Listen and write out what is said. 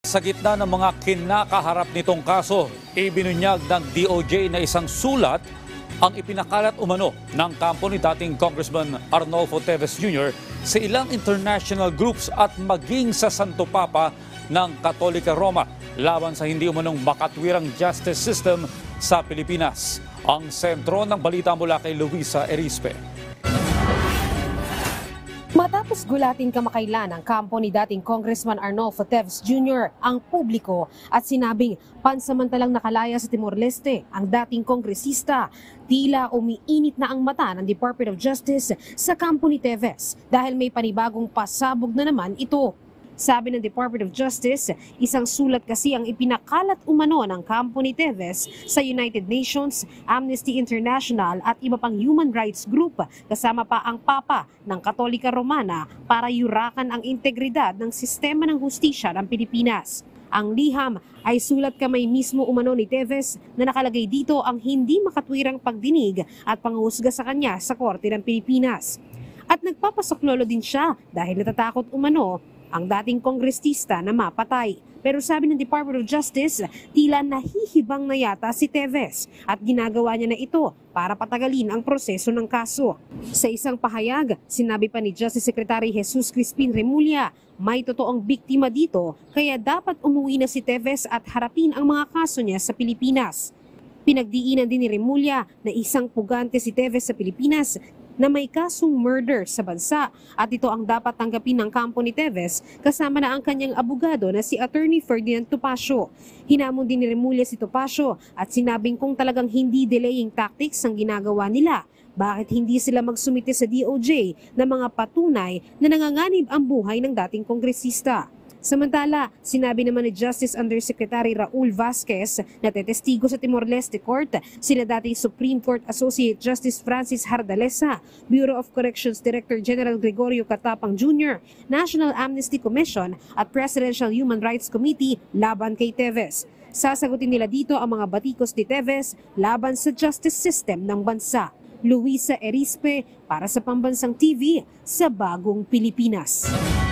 Sa gitna ng mga kinakaharap nitong kaso, ibinunyag ng DOJ na isang sulat ang ipinakalat umano ng kampo ni dating Congressman Arnolfo Teves Jr. sa ilang international groups at maging sa Santo Papa ng Katolika Roma laban sa hindi umanong makatwirang justice system sa Pilipinas. Ang sentro ng balita mula kay Luisa Erispe. Matapos gulatin kamakailan ang kampo ni dating Congressman Arnolfo Teves Jr. ang publiko at sinabing pansamantalang nakalaya sa Timor-Leste ang dating kongresista, tila umiinit na ang mata ng Department of Justice sa kampo ni Teves dahil may panibagong pasabog na naman ito. Sabi ng Department of Justice, isang sulat kasi ang ipinakalat umano ng kampo ni Teves sa United Nations, Amnesty International at iba pang human rights group kasama pa ang Papa ng Katolika Romana para yurakan ang integridad ng sistema ng hustisya ng Pilipinas. Ang liham ay sulat kamay mismo umano ni Teves na nakalagay dito ang hindi makatwirang pagdinig at panghusga sa kanya sa Korte ng Pilipinas. At nagpapasoklolo din siya dahil natatakot umano ang dating kongresista na mapatay. Pero sabi ng Department of Justice, tila nahihibang na yata si Teves at ginagawa niya na ito para patagalin ang proseso ng kaso. Sa isang pahayag, sinabi pa ni Justice Secretary Jesus Crispin Remulla, may totoong biktima dito kaya dapat umuwi na si Teves at harapin ang mga kaso niya sa Pilipinas. Pinagdiinan din ni Remulla na isang pugante si Teves sa Pilipinas na may kasong murder sa bansa at ito ang dapat tanggapin ng kampo ni Teves kasama na ang kanyang abogado na si Attorney Ferdinand Topacio. Hinamon din ni Remulla si Topacio at sinabing kung talagang hindi delaying tactics ang ginagawa nila, bakit hindi sila magsumite sa DOJ ng mga patunay na nanganganib ang buhay ng dating kongresista. Samantala, sinabi naman ni Justice Undersecretary Raul Vasquez na tetestigo sa Timor-Leste Court sina dating Supreme Court Associate Justice Francis Hardalesa, Bureau of Corrections Director General Gregorio Catapang Jr., National Amnesty Commission at Presidential Human Rights Committee laban kay Teves. Sasagutin nila dito ang mga batikos ni Teves laban sa justice system ng bansa. Luisa Erispe para sa Pambansang TV sa Bagong Pilipinas.